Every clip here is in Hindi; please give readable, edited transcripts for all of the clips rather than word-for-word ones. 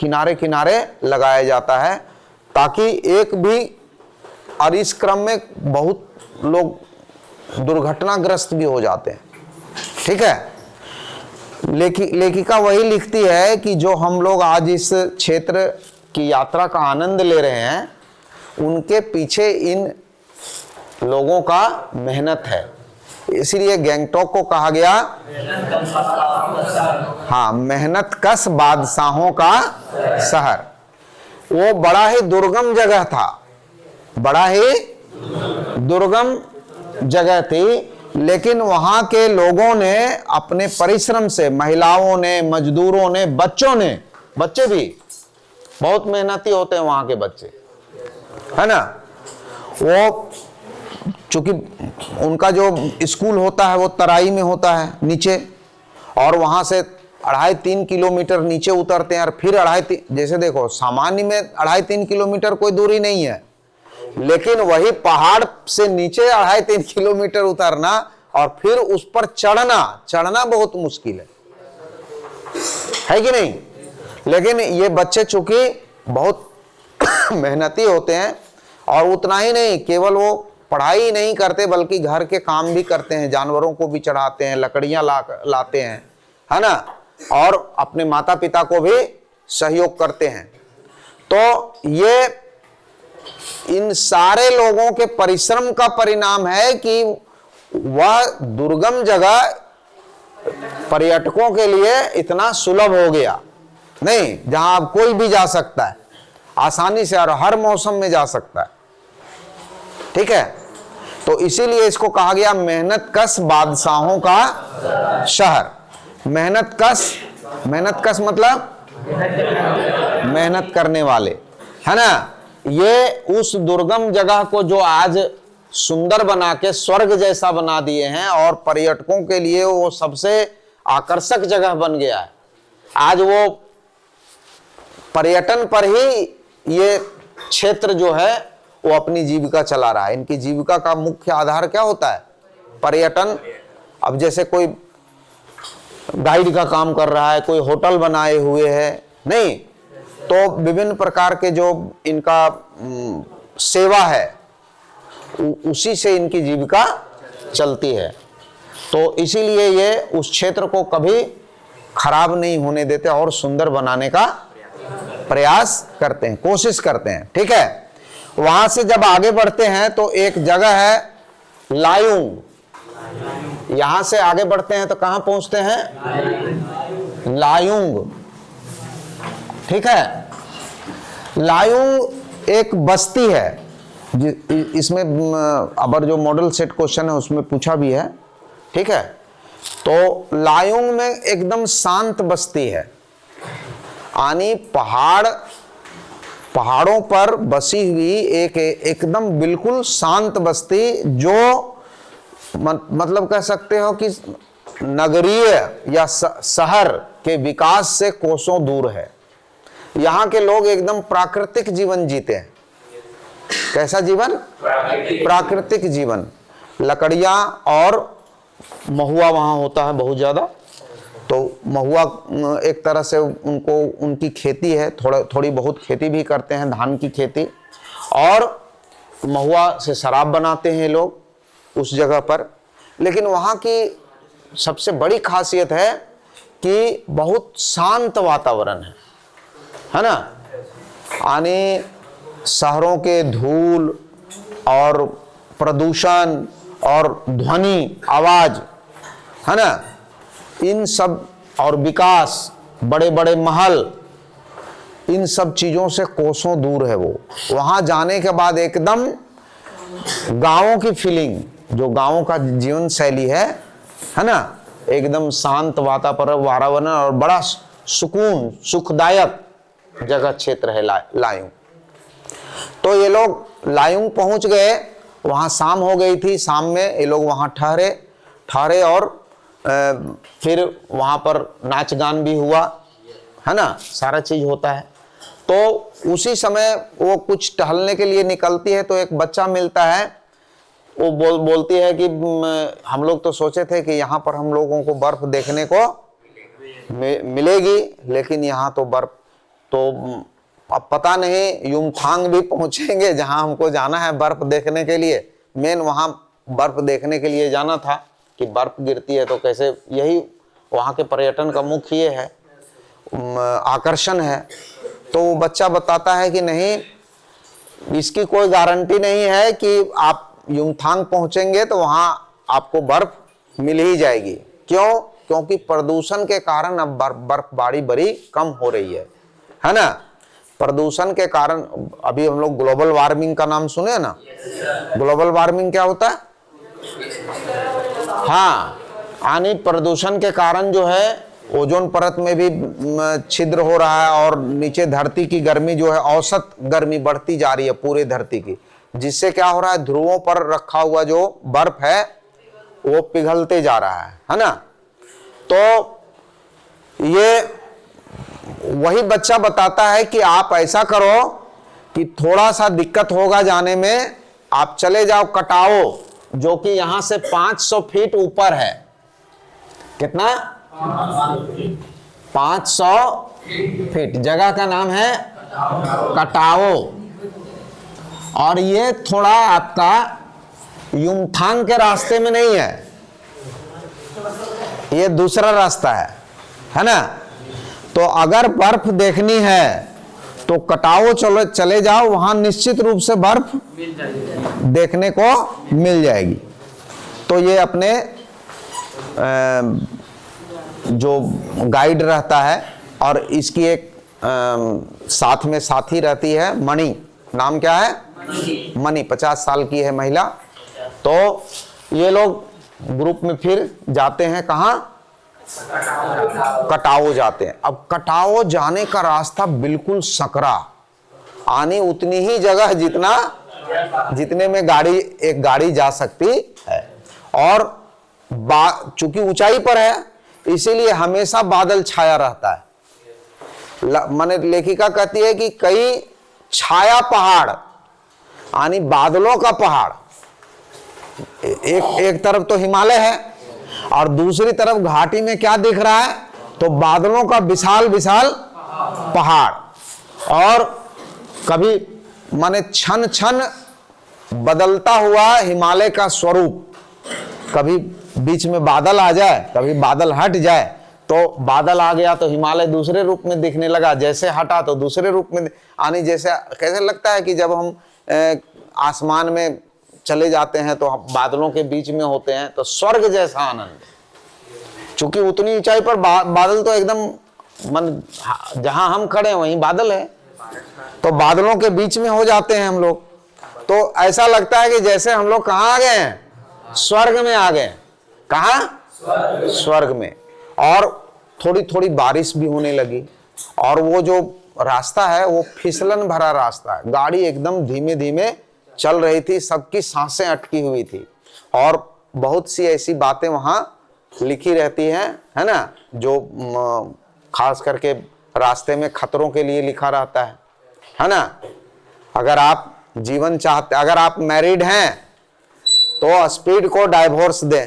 किनारे किनारे लगाया जाता है, ताकि एक भी, और इस क्रम में बहुत लोग दुर्घटनाग्रस्त भी हो जाते हैं। ठीक है, लेखिका वही लिखती है कि जो हम लोग आज इस क्षेत्र की यात्रा का आनंद ले रहे हैं, उनके पीछे इन लोगों का मेहनत है। इसीलिए गैंगटॉक को कहा गया, हाँ, मेहनत कश बादशाहों का शहर। वो बड़ा ही दुर्गम जगह था, बड़ा ही दुर्गम जगह थी, लेकिन वहां के लोगों ने अपने परिश्रम से, महिलाओं ने, मजदूरों ने, बच्चों ने, बच्चे भी बहुत मेहनती होते हैं वहां के बच्चे, है ना। वो चूंकि उनका जो स्कूल होता है वो तराई में होता है नीचे, और वहां से 2.5-3 किलोमीटर नीचे उतरते हैं, और फिर 2.5, जैसे देखो सामान्य में 2.5-3 किलोमीटर कोई दूरी नहीं है, लेकिन वही पहाड़ से नीचे 2.5-3 किलोमीटर उतरना और फिर उस पर चढ़ना बहुत मुश्किल है कि नहीं। लेकिन ये बच्चे चूंकि बहुत मेहनती होते हैं, और उतना ही नहीं, केवल वो पढ़ाई ही नहीं करते बल्कि घर के काम भी करते हैं, जानवरों को भी चढ़ाते हैं, लकड़ियां लाते हैं, है ना, और अपने माता पिता को भी सहयोग करते हैं। तो ये इन सारे लोगों के परिश्रम का परिणाम है कि वह दुर्गम जगह पर्यटकों के लिए इतना सुलभ हो गया, नहीं, जहां आप कोई भी जा सकता है आसानी से और हर मौसम में जा सकता है। ठीक है, तो इसीलिए इसको कहा गया मेहनत कश बादशाहों का शहर। मेहनत कश मतलब मेहनत करने वाले, है ना। ये उस दुर्गम जगह को जो आज सुंदर बना के स्वर्ग जैसा बना दिए हैं, और पर्यटकों के लिए वो सबसे आकर्षक जगह बन गया है। आज वो पर्यटन पर ही ये क्षेत्र जो है वो अपनी जीविका चला रहा है। इनकी जीविका का मुख्य आधार क्या होता है? पर्यटन। अब जैसे कोई गाइड का काम कर रहा है, कोई होटल बनाए हुए है, नहीं, तो विभिन्न प्रकार के जो इनका सेवा है उसी से इनकी जीविका चलती है। तो इसीलिए ये उस क्षेत्र को कभी खराब नहीं होने देते और सुंदर बनाने का प्रयास करते हैं, कोशिश करते हैं। ठीक है, वहां से जब आगे बढ़ते हैं तो एक जगह है लायुंग। यहां से आगे बढ़ते हैं तो कहां पहुंचते हैं? लायुंग। ठीक है, लायुंग एक बस्ती है, इसमें अबर जो मॉडल सेट क्वेश्चन है उसमें पूछा भी है। ठीक है, तो लायुंग में एकदम शांत बस्ती है, यानी पहाड़ों पर बसी हुई एक एकदम बिल्कुल शांत बस्ती, जो मतलब कह सकते हो कि नगरीय या शहर के विकास से कोसों दूर है। यहाँ के लोग एकदम प्राकृतिक जीवन जीते हैं। कैसा जीवन? प्राकृतिक जीवन। लकड़ियां और महुआ वहां होता है बहुत ज्यादा, तो महुआ एक तरह से उनकी खेती है, थोड़ी बहुत खेती भी करते हैं, धान की खेती, और महुआ से शराब बनाते हैं लोग उस जगह पर। लेकिन वहाँ की सबसे बड़ी खासियत है कि बहुत शांत वातावरण है ना। यानी शहरों के धूल और प्रदूषण और ध्वनि आवाज, है ना, इन सब और विकास, बड़े बड़े महल, इन सब चीजों से कोसों दूर है वो। वहां जाने के बाद एकदम गांवों की फीलिंग, जो गांवों का जीवन शैली है ना, एकदम शांत वातावरण और बड़ा सुकून, सुखदायक जगह क्षेत्र है लायुंग। तो ये लोग लायुंग पहुंच गए, वहां शाम हो गई थी। शाम में ये लोग वहां ठहरे और फिर वहां पर नाच गान भी हुआ, है ना, सारा चीज होता है। तो उसी समय वो कुछ टहलने के लिए निकलती है, तो एक बच्चा मिलता है। वो बोलती है कि हम लोग तो सोचे थे कि यहाँ पर हम लोगों को बर्फ देखने को मिलेगी, लेकिन यहाँ तो बर्फ तो अब पता नहीं युमथांग भी पहुंचेंगे जहां हमको जाना है बर्फ देखने के लिए। मेन वहां बर्फ देखने के लिए जाना था कि बर्फ गिरती है तो कैसे, यही वहां के पर्यटन का मुख्य ये है, आकर्षण है। तो वो बच्चा बताता है कि नहीं, इसकी कोई गारंटी नहीं है कि आप युमथांग पहुंचेंगे तो वहां आपको बर्फ मिल ही जाएगी। क्यों? क्योंकि प्रदूषण के कारण अब बर्फबारी बड़ी कम हो रही है ना। प्रदूषण के कारण अभी हम लोग ग्लोबल वार्मिंग का नाम सुने ना। ग्लोबल वार्मिंग क्या होता है? हाँ, यानी प्रदूषण के कारण जो है ओजोन परत में भी छिद्र हो रहा है और नीचे धरती की गर्मी जो है, औसत गर्मी बढ़ती जा रही है पूरे धरती की, जिससे क्या हो रहा है, ध्रुवों पर रखा हुआ जो बर्फ है वो पिघलते जा रहा है ना। तो ये वही बच्चा बताता है कि आप ऐसा करो कि थोड़ा सा दिक्कत होगा जाने में, आप चले जाओ कटाओ, जो कि यहां से 500 फीट ऊपर है। कितना? 500 फीट। जगह का नाम है कटाओ। और ये थोड़ा आपका युमथांग के रास्ते में नहीं है, ये दूसरा रास्ता है ना। तो अगर बर्फ देखनी है तो कटाओ चले जाओ, वहां निश्चित रूप से बर्फ देखने को मिल जाएगी। तो ये अपने जो गाइड रहता है और इसकी एक साथ में साथी रहती है, मणि, नाम क्या है? मणि, 50 साल की है महिला। तो ये लोग ग्रुप में फिर जाते हैं कहां? कटाओ जाते हैं। अब कटाओ जाने का रास्ता बिल्कुल सकरा, आनी उतनी ही जगह जितने में एक गाड़ी जा सकती है, और चूंकि ऊंचाई पर है इसीलिए हमेशा बादल छाया रहता है। माने लेखिका कहती है कि कई छाया पहाड़, यानी बादलों का पहाड़, एक तरफ तो हिमालय है और दूसरी तरफ घाटी में क्या दिख रहा है? तो बादलों का विशाल विशाल पहाड़। और कभी माने क्षण क्षण बदलता हुआ हिमालय का स्वरूप, कभी बीच में बादल आ जाए, कभी बादल हट जाए, तो बादल आ गया तो हिमालय दूसरे रूप में दिखने लगा, जैसे हटा तो दूसरे रूप में आनी। जैसे कैसे लगता है कि जब हम आसमान में चले जाते हैं तो हम बादलों के बीच में होते हैं, तो स्वर्ग जैसा आनंद। चूंकि उतनी ऊंचाई पर बादल तो एकदम जहां हम खड़े हैं वहीं बादल है, तो बादलों के बीच में हो जाते हैं हम लोग, तो ऐसा लगता है कि जैसे हम लोग कहाँ आ गए हैं? स्वर्ग में आ गए। कहाँ? स्वर्ग में। और थोड़ी थोड़ी बारिश भी होने लगी, और वो जो रास्ता है वो फिसलन भरा रास्ता है, गाड़ी एकदम धीमे धीमे चल रही थी, सबकी सांसें अटकी हुई थी, और बहुत सी ऐसी बातें वहां लिखी रहती हैं, है ना, जो खास करके रास्ते में खतरों के लिए लिखा रहता है ना। अगर आप जीवन चाहते, अगर आप मैरिड हैं तो स्पीड को डाइवोर्स दें,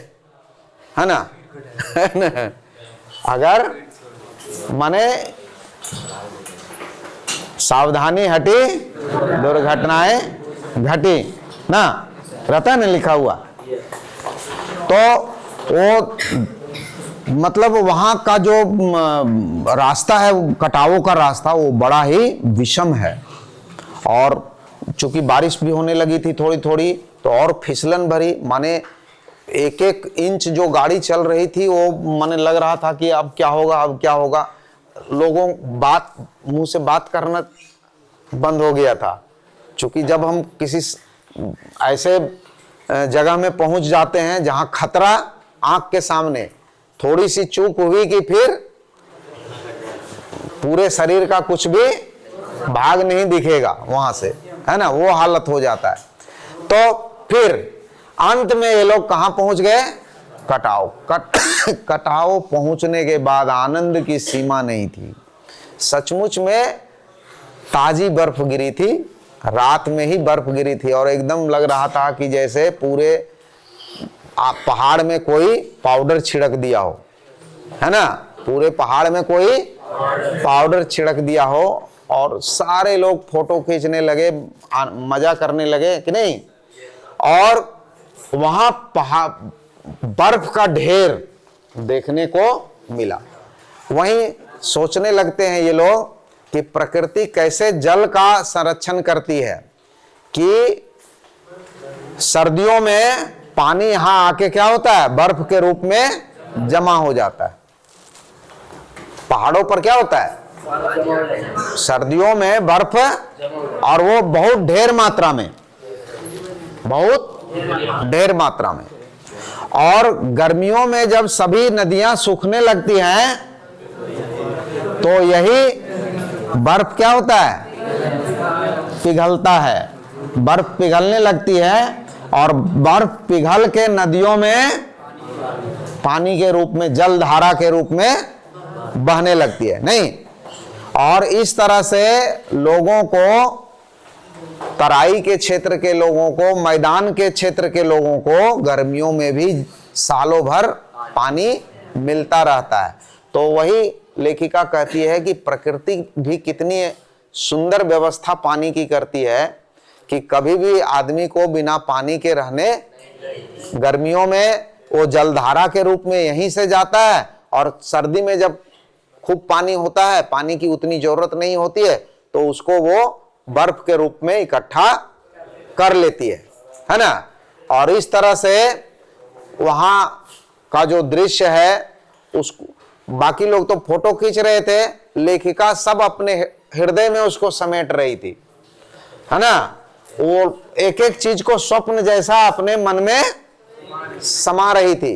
है ना। अगर माने सावधानी हटी दुर्घटनाएं घटी ना, रहता है ना लिखा हुआ। तो वो मतलब वहां का जो रास्ता है, कटावों का रास्ता, वो बड़ा ही विषम है। और चूंकि बारिश भी होने लगी थी थोड़ी थोड़ी, तो और फिसलन भरी, माने एक एक इंच जो गाड़ी चल रही थी वो माने लग रहा था कि अब क्या होगा, अब क्या होगा। लोगों मुंह से बात करना बंद हो गया था, क्योंकि जब हम किसी ऐसे जगह में पहुंच जाते हैं जहां खतरा आंख के सामने, थोड़ी सी चूक हुई कि फिर पूरे शरीर का कुछ भी भाग नहीं दिखेगा वहां से, है ना, वो हालत हो जाता है। तो फिर अंत में ये लोग कहां पहुंच गए? कटाओ। कटाओ पहुंचने के बाद आनंद की सीमा नहीं थी। सचमुच में ताजी बर्फ गिरी थी, रात में ही बर्फ गिरी थी, और एकदम लग रहा था कि जैसे पूरे पहाड़ में कोई पाउडर छिड़क दिया हो, है ना, पूरे पहाड़ में कोई पाउडर छिड़क दिया हो। और सारे लोग फोटो खींचने लगे, मजा करने लगे कि नहीं। और वहां बर्फ का ढेर देखने को मिला। वहीं सोचने लगते हैं ये लोग कि प्रकृति कैसे जल का संरक्षण करती है, कि सर्दियों में पानी यहां आके क्या होता है, बर्फ के रूप में जमा हो जाता है। पहाड़ों पर क्या होता है, सर्दियों में बर्फ, और वो बहुत ढेर मात्रा में, बहुत ढेर मात्रा में। और गर्मियों में जब सभी नदियां सूखने लगती हैं तो यही बर्फ क्या होता है, पिघलता है, बर्फ पिघलने लगती है, और बर्फ पिघल के नदियों में पानी के रूप में, जल धारा के रूप में बहने लगती है, नहीं। और इस तरह से लोगों को, तराई के क्षेत्र के लोगों को, मैदान के क्षेत्र के लोगों को गर्मियों में भी सालों भर पानी मिलता रहता है। तो वही लेखिका कहती है कि प्रकृति भी कितनी सुंदर व्यवस्था पानी की करती है कि कभी भी आदमी को बिना पानी के रहने, गर्मियों में वो जलधारा के रूप में यहीं से जाता है, और सर्दी में जब खूब पानी होता है, पानी की उतनी जरूरत नहीं होती है, तो उसको वो बर्फ के रूप में इकट्ठा कर लेती है ना। और इस तरह से वहां का जो दृश्य है, उसको बाकी लोग तो फोटो खींच रहे थे, लेखिका सब अपने हृदय में उसको समेट रही थी, है ना। वो एक एक चीज को स्वप्न जैसा अपने मन में समा रही थी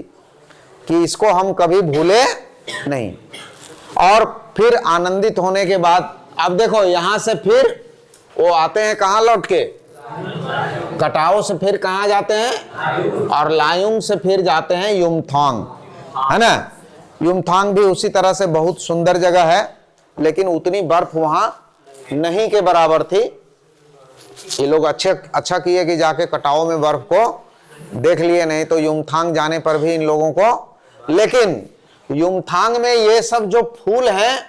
कि इसको हम कभी भूले नहीं। और फिर आनंदित होने के बाद, अब देखो यहां से फिर वो आते हैं कहां लौट के, कटाओ से फिर कहां जाते हैं, और लायुंग से फिर जाते हैं युमथांग, है ना। युमथांग भी उसी तरह से बहुत सुंदर जगह है, लेकिन उतनी बर्फ वहां नहीं के बराबर थी। ये लोग अच्छा किए कि जाके कटाओ में बर्फ को देख लिए, नहीं तो युमथांग जाने पर भी इन लोगों को। लेकिन युमथांग में ये सब जो फूल हैं,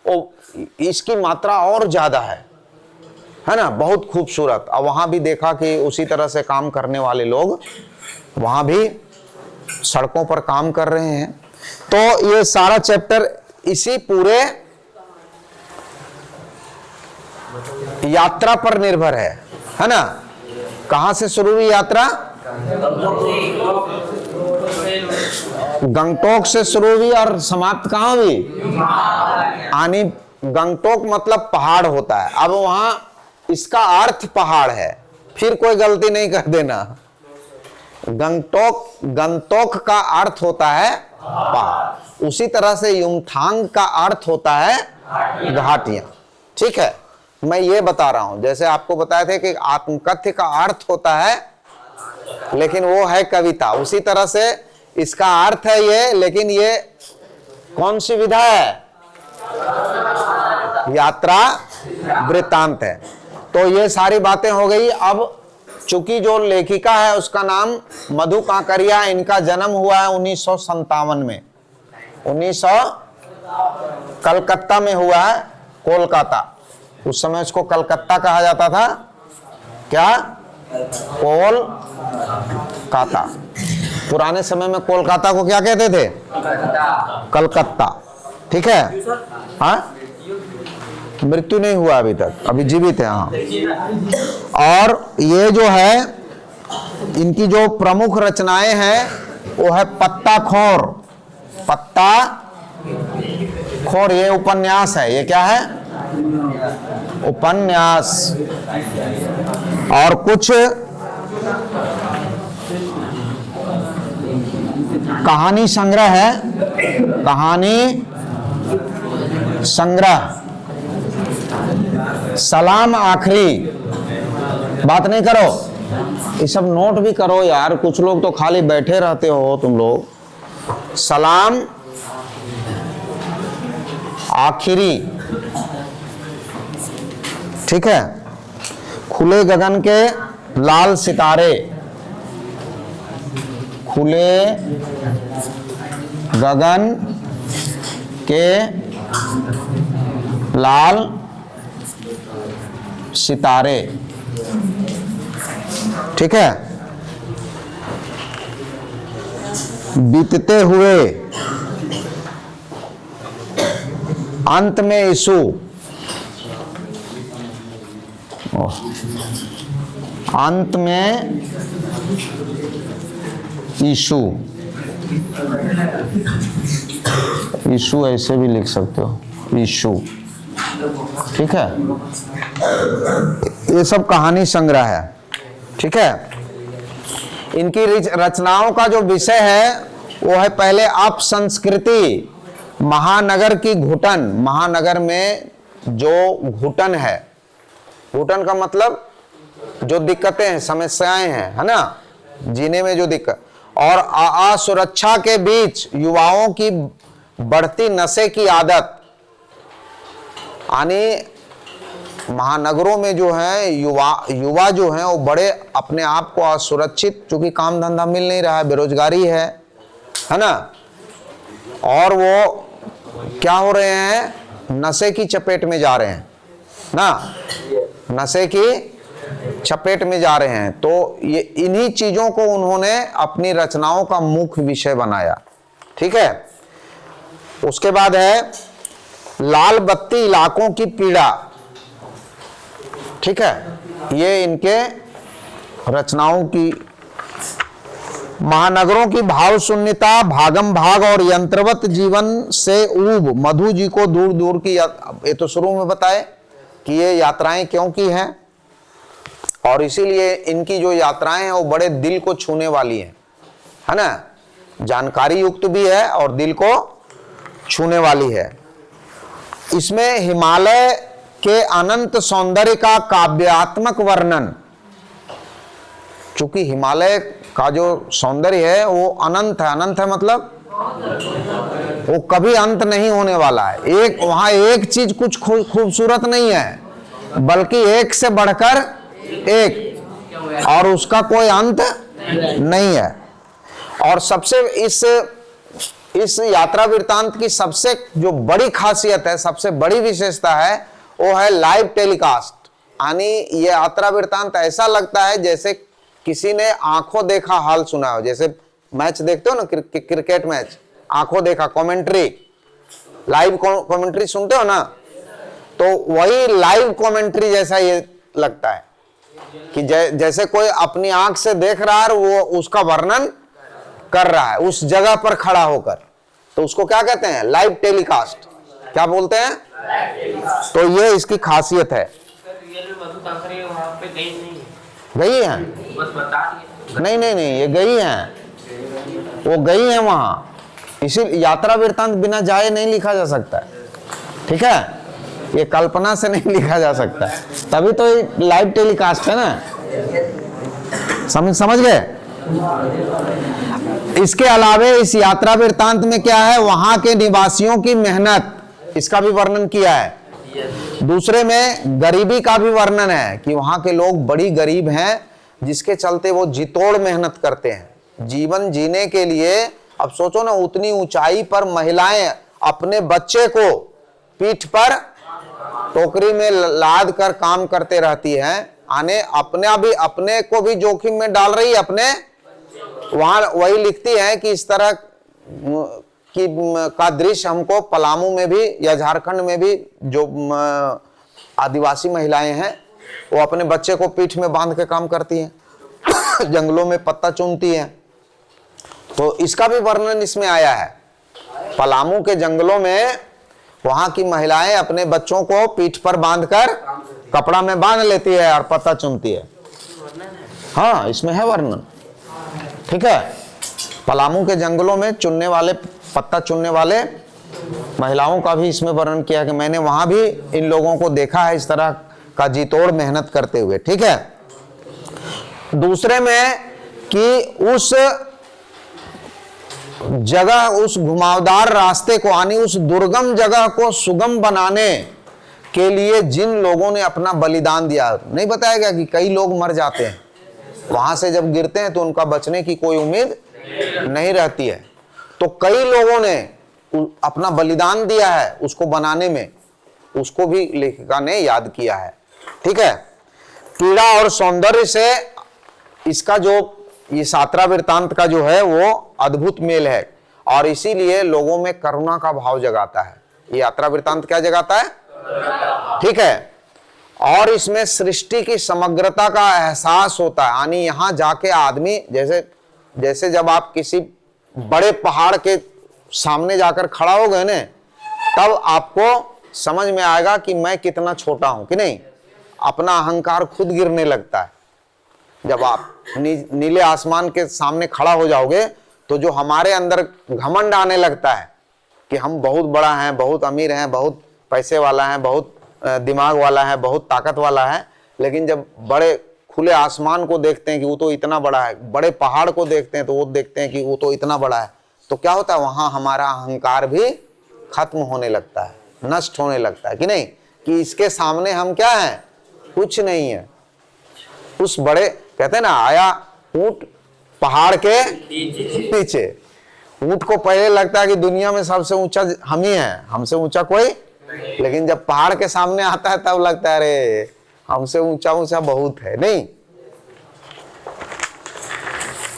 वो इसकी मात्रा और ज्यादा है ना, बहुत खूबसूरत। और वहां भी देखा कि उसी तरह से काम करने वाले लोग वहां भी सड़कों पर काम कर रहे हैं। तो ये सारा चैप्टर इसी पूरे यात्रा पर निर्भर है ना। कहां से शुरू हुई यात्रा, गंगटोक से शुरू हुई, और समाप्त कहां हुई, आनी। गंगटोक मतलब पहाड़ होता है। अब वहां इसका अर्थ पहाड़ है, फिर कोई गलती नहीं कर देना। गंगटोक का अर्थ होता है पहाड़, उसी तरह से युमथांग का अर्थ होता है घाटियां। ठीक है, मैं ये बता रहा हूं, जैसे आपको बताए थे कि आत्मकथ्य का अर्थ होता है, लेकिन वो है कविता, उसी तरह से इसका अर्थ है ये, लेकिन ये कौन सी विधा है, यात्रा वृत्तांत है। तो ये सारी बातें हो गई। अब चूंकि जो लेखिका है उसका नाम मधु कांकरिया, इनका जन्म हुआ है 1957 में, 1900 कलकत्ता में हुआ है, कोलकाता। उस समय उसको कलकत्ता कहा जाता था, क्या, कोलकाता। पुराने समय में कोलकाता को क्या कहते थे, कलकत्ता। ठीक है, हाँ, मृत्यु नहीं हुआ अभी तक, अभी जीवित है। हाँ, और ये जो है इनकी जो प्रमुख रचनाएं हैं वो है पत्ता खोर, ये उपन्यास है। ये क्या है, उपन्यास। और कुछ कहानी संग्रह है, कहानी संग्रह। सलाम आखिरी, बात नहीं करो, ये सब नोट भी करो यार, कुछ लोग तो खाली बैठे रहते हो तुम लोग। सलाम आखिरी, ठीक है। खुले गगन के लाल सितारे, खुले गगन के लाल सितारे, ठीक है। बीतते हुए, अंत में यीशु, अंत में यीशु, यीशु ऐसे भी लिख सकते हो, यीशु, ठीक है। ये सब कहानी संग्रह है, ठीक है। इनकी रचनाओं का जो विषय है वो है पहले अपसंस्कृति, महानगर की घुटन, महानगर में जो घुटन है, घुटन का मतलब जो दिक्कतें हैं, समस्याएं हैं, है ना, जीने में जो दिक्कत, और असुरक्षा के बीच युवाओं की बढ़ती नशे की आदत। यानी महानगरों में जो है युवा जो है वो बड़े अपने आप को असुरक्षित, चूंकि काम धंधा मिल नहीं रहा है, बेरोजगारी है ना, और वो क्या हो रहे हैं, नशे की चपेट में जा रहे हैं ना, नशे की चपेट में जा रहे हैं। तो ये इन्हीं चीजों को उन्होंने अपनी रचनाओं का मुख्य विषय बनाया, ठीक है। उसके बाद है लाल बत्ती इलाकों की पीड़ा, ठीक है। ये इनके रचनाओं की, महानगरों की भाव शून्यता, भागम भाग और यंत्रवत जीवन से ऊब, मधु जी को दूर दूर की, ये तो शुरू में बताए कि ये यात्राएं क्यों की हैं, और इसीलिए इनकी जो यात्राएं हैं वो बड़े दिल को छूने वाली हैं, है ना, जानकारी युक्त भी है और दिल को छूने वाली है। इसमें हिमालय के अनंत सौंदर्य का काव्यात्मक वर्णन, चूंकि हिमालय का जो सौंदर्य है वो अनंत है, अनंत है मतलब वो कभी अंत नहीं होने वाला है। एक वहां एक चीज कुछ खूबसूरत नहीं है, बल्कि एक से बढ़कर एक, और उसका कोई अंत नहीं है। और सबसे इस यात्रा वृत्तांत की सबसे जो बड़ी खासियत है, सबसे बड़ी विशेषता है, वो है लाइव टेलीकास्ट। यानी ये यात्रा वृत्तांत ऐसा लगता है जैसे किसी ने आंखों देखा हाल सुना हो। जैसे मैच देखते हो ना, क्रिकेट मैच, आंखों देखा कमेंट्री, लाइव कमेंट्री सुनते हो ना, तो वही लाइव कमेंट्री जैसा ये लगता है कि जैसे कोई अपनी आंख से देख रहा है, वो उसका वर्णन कर रहा है उस जगह पर खड़ा होकर। तो उसको क्या कहते हैं, लाइव टेलीकास्ट, क्या बोलते हैं। तो ये इसकी खासियत है। गई है, नहीं नहीं नहीं, ये गई हैं, वो गई हैं वहां। इसी यात्रा वृत्तांत बिना जाए नहीं लिखा जा सकता है, ठीक है, ये कल्पना से नहीं लिखा जा सकता, तभी तो लाइव टेलीकास्ट है ना, समझ गए। इसके अलावे इस यात्रा वृत्तांत में क्या है, वहां के निवासियों की मेहनत, इसका भी वर्णन किया है। दूसरे में गरीबी का भी वर्णन है कि वहां के लोग बड़ी गरीब हैं, जिसके चलते वो जितोड़ मेहनत करते हैं जीवन जीने के लिए। अब सोचो ना, उतनी ऊंचाई पर महिलाएं अपने बच्चे को पीठ पर टोकरी में लाद कर काम करते रहती हैं, अपने को भी जोखिम में डाल रही है अपने। वहां वही लिखती है कि इस तरह की का दृश्य हमको पलामू में भी या झारखंड में भी जो आदिवासी महिलाएं हैं वो अपने बच्चे को पीठ में बांध के काम करती हैं जंगलों में पत्ता चुनती हैं। तो इसका भी वर्णन इसमें आया है। पलामू के जंगलों में वहां की महिलाएं अपने बच्चों को पीठ पर बांधकर कपड़ा में बांध लेती है और पत्ता चुनती है। हाँ, इसमें है वर्णन, ठीक है। पलामू के जंगलों में पत्ता चुनने वाले महिलाओं का भी इसमें वर्णन किया कि मैंने वहां भी इन लोगों को देखा है इस तरह का जीतोड़ मेहनत करते हुए, ठीक है। दूसरे में कि उस जगह, उस घुमावदार रास्ते को, यानी उस दुर्गम जगह को सुगम बनाने के लिए जिन लोगों ने अपना बलिदान दिया, नहीं बताया गया कि कई लोग मर जाते हैं वहां से, जब गिरते हैं तो उनका बचने की कोई उम्मीद नहीं रहती है। तो कई लोगों ने अपना बलिदान दिया है उसको बनाने में, उसको भी लेखिका ने याद किया है। ठीक है, पीड़ा और सौंदर्य से इसका जो ये सातरा वृत्तांत का जो है वो अद्भुत मेल है और इसीलिए लोगों में करुणा का भाव जगाता है। ये यात्रा वृत्तांत क्या जगाता है? ठीक है, और इसमें सृष्टि की समग्रता का एहसास होता है। यानी यहां जाके आदमी जैसे जब आप किसी बड़े पहाड़ के सामने जाकर खड़ा हो गए ना, तब आपको समझ में आएगा कि मैं कितना छोटा हूं कि नहीं। अपना अहंकार खुद गिरने लगता है। जब आप नीले आसमान के सामने खड़ा हो जाओगे तो जो हमारे अंदर घमंड आने लगता है कि हम बहुत बड़ा हैं, बहुत अमीर हैं, बहुत पैसे वाला है, बहुत दिमाग वाला है, बहुत ताकत वाला है, लेकिन जब बड़े खुले आसमान को देखते हैं कि वो तो इतना बड़ा है, बड़े पहाड़ को देखते हैं तो वो देखते हैं कि वो तो इतना बड़ा है, तो क्या होता है, वहां हमारा अहंकार भी खत्म होने लगता है, नष्ट होने लगता है कि नहीं, कि इसके सामने हम क्या हैं, कुछ नहीं है। उस बड़े कहते हैं ना, आया ऊंट पहाड़ के नीचे। ऊंट को पहले लगता है कि दुनिया में सबसे ऊंचा हम ही हैं, हमसे ऊंचा कोई, लेकिन जब पहाड़ के सामने आता है तब लगता है अरे हमसे ऊंचा ऊंचा बहुत है, नहीं।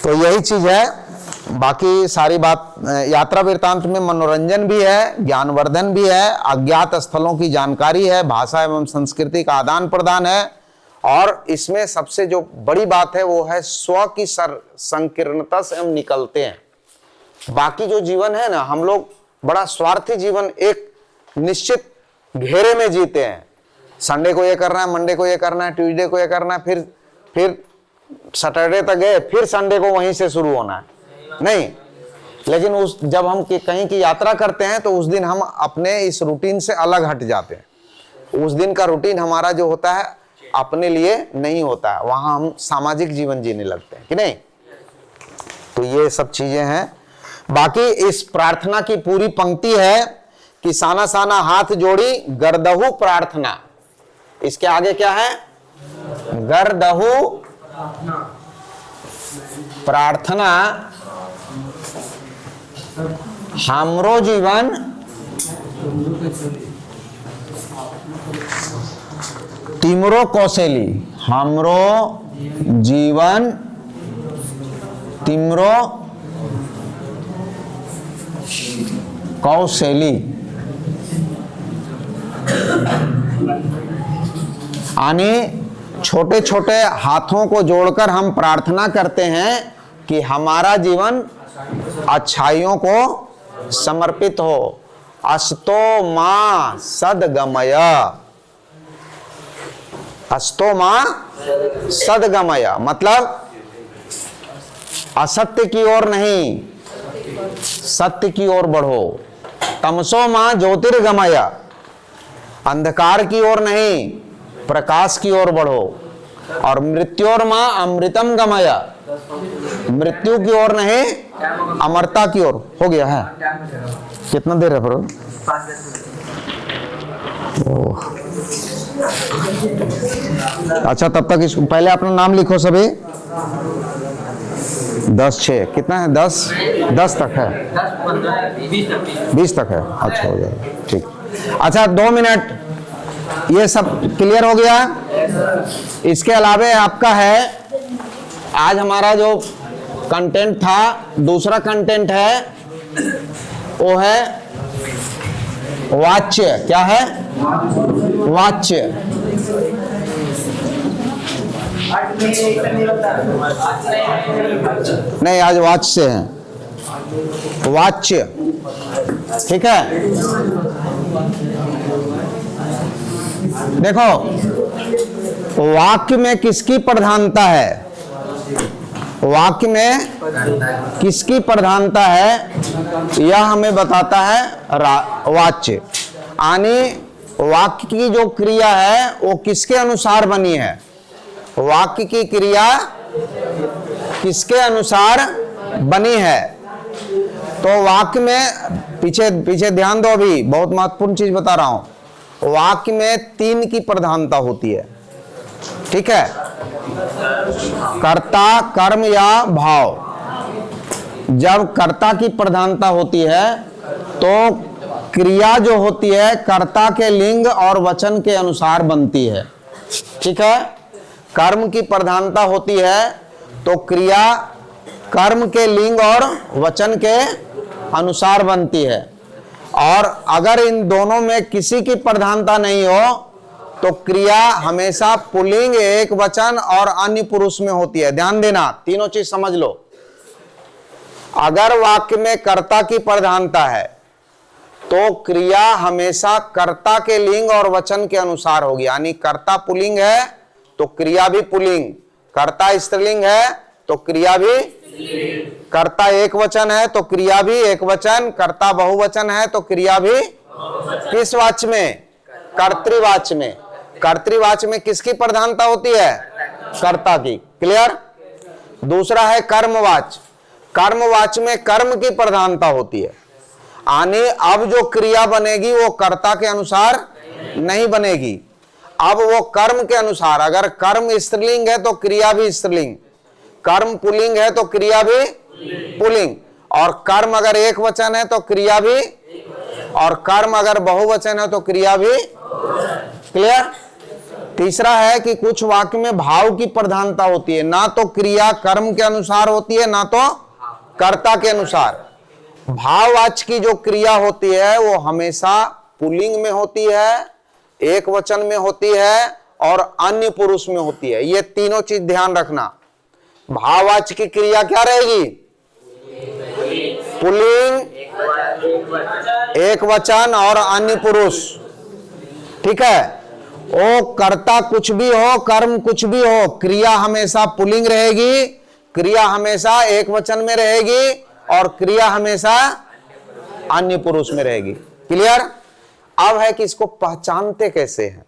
तो यही चीज है। बाकी सारी बात यात्रा वृत्तांत में मनोरंजन भी है, ज्ञानवर्धन भी है, अज्ञात स्थलों की जानकारी है, भाषा एवं संस्कृति का आदान प्रदान है, और इसमें सबसे जो बड़ी बात है वो है स्व की संकीर्णता से हम निकलते हैं। बाकी जो जीवन है ना, हम लोग बड़ा स्वार्थी जीवन एक निश्चित घेरे में जीते हैं। संडे को ये करना है, मंडे को ये करना है, ट्यूसडे को ये करना है, फिर सैटरडे तक गए, फिर संडे को वहीं से शुरू होना है, नहीं। लेकिन जब हम कहीं की यात्रा करते हैं तो उस दिन हम अपने इस रूटीन से अलग हट जाते हैं। उस दिन का रूटीन हमारा जो होता है अपने लिए नहीं होता है, वहां हम सामाजिक जीवन जीने लगते हैं कि नहीं। तो ये सब चीजें हैं। बाकी इस प्रार्थना की पूरी पंक्ति है कि साना साना हाथ जोड़ी गरदहु प्रार्थना। इसके आगे क्या है, गरदहु प्रार्थना हमरो जीवन तिमरो कौशली, हमरो जीवन तिमरो कौशली। यानी छोटे छोटे हाथों को जोड़कर हम प्रार्थना करते हैं कि हमारा जीवन अच्छाइयों को समर्पित हो। अस्तो मां सदगमय, अस्तो मां सदगमय मतलब असत्य की ओर नहीं, सत्य की ओर बढ़ो। तमसो मां ज्योतिर्गमय, अंधकार की ओर नहीं, प्रकाश की ओर बढ़ो। और मृत्योर मां अमृतम गमय, मृत्यु की ओर नहीं, अमरता की ओर। हो गया है, कितना देर है फिर? अच्छा, तब तक इसको पहले अपना नाम लिखो सभी। 10-6 कितना है? 10 तक है, 20 तक है। अच्छा, हो जाएगा, ठीक। अच्छा, 2 मिनट, ये सब क्लियर हो गया। इसके अलावे आपका है, आज हमारा जो कंटेंट था, दूसरा कंटेंट है, वो है वाच्य। क्या है? वाच्य। नहीं, आज वाच्य है, वाच्य, ठीक है। देखो, वाक्य में किसकी प्रधानता है? वाक्य में किसकी प्रधानता है यह हमें बताता है वाच्य। यानी वाक्य की जो क्रिया है वो किसके अनुसार बनी है? वाक्य की क्रिया किसके अनुसार बनी है? तो वाक्य में पीछे ध्यान दो, अभी बहुत महत्वपूर्ण चीज बता रहा हूं। वाक्य में 3 की प्रधानता होती है, ठीक है। कर्ता, कर्म या भाव। जब कर्ता की प्रधानता होती है तो क्रिया जो होती है कर्ता के लिंग और वचन के अनुसार बनती है। ठीक है, कर्म की प्रधानता होती है तो क्रिया कर्म के लिंग और वचन के अनुसार बनती है, और अगर इन दोनों में किसी की प्रधानता नहीं हो तो क्रिया हमेशा पुल्लिंग, एक वचन और अन्य पुरुष में होती है। ध्यान देना, तीनों चीज समझ लो। अगर वाक्य में कर्ता की प्रधानता है तो क्रिया हमेशा कर्ता के लिंग और वचन के अनुसार होगी, यानी कर्ता पुल्लिंग है तो क्रिया भी पुल्लिंग, कर्ता स्त्रीलिंग है तो क्रिया भी, कर्ता एक वचन है तो क्रिया भी एक वचन, कर्ता बहुवचन है तो क्रिया भी किस वाच्य में? कर्तृवाच्य में। कर्तृवाच्य में किसकी प्रधानता होती है? कर्ता की। क्लियर? दूसरा है कर्मवाच्य। कर्मवाच्य में कर्म की प्रधानता होती है, यानी अब जो क्रिया बनेगी वो कर्ता के अनुसार नहीं बनेगी, अब वो कर्म के अनुसार। अगर कर्म स्त्रीलिंग है तो क्रिया भी स्त्रीलिंग, कर्म पुल्लिंग है तो क्रिया भी पुल्लिंग, और कर्म अगर एक वचन है तो क्रिया भी, और कर्म अगर बहुवचन है तो क्रिया भी। क्लियर? तीसरा है कि कुछ वाक्य में भाव की प्रधानता होती है, ना तो क्रिया कर्म के अनुसार होती है ना तो कर्ता के अनुसार। भाववाच्य की जो क्रिया होती है वो हमेशा पुल्लिंग में होती है, एक वचन में होती है और अन्य पुरुष में होती है। ये तीनों चीज ध्यान रखना। भाववाच्य की क्रिया क्या रहेगी? पुल्लिंग, एक वचन और अन्य पुरुष। ठीक है, वो कर्ता कुछ भी हो, कर्म कुछ भी हो, क्रिया हमेशा पुल्लिंग रहेगी, क्रिया हमेशा एक वचन में रहेगी और क्रिया हमेशा अन्य पुरुष में रहेगी। क्लियर? अब है कि इसको पहचानते कैसे हैं।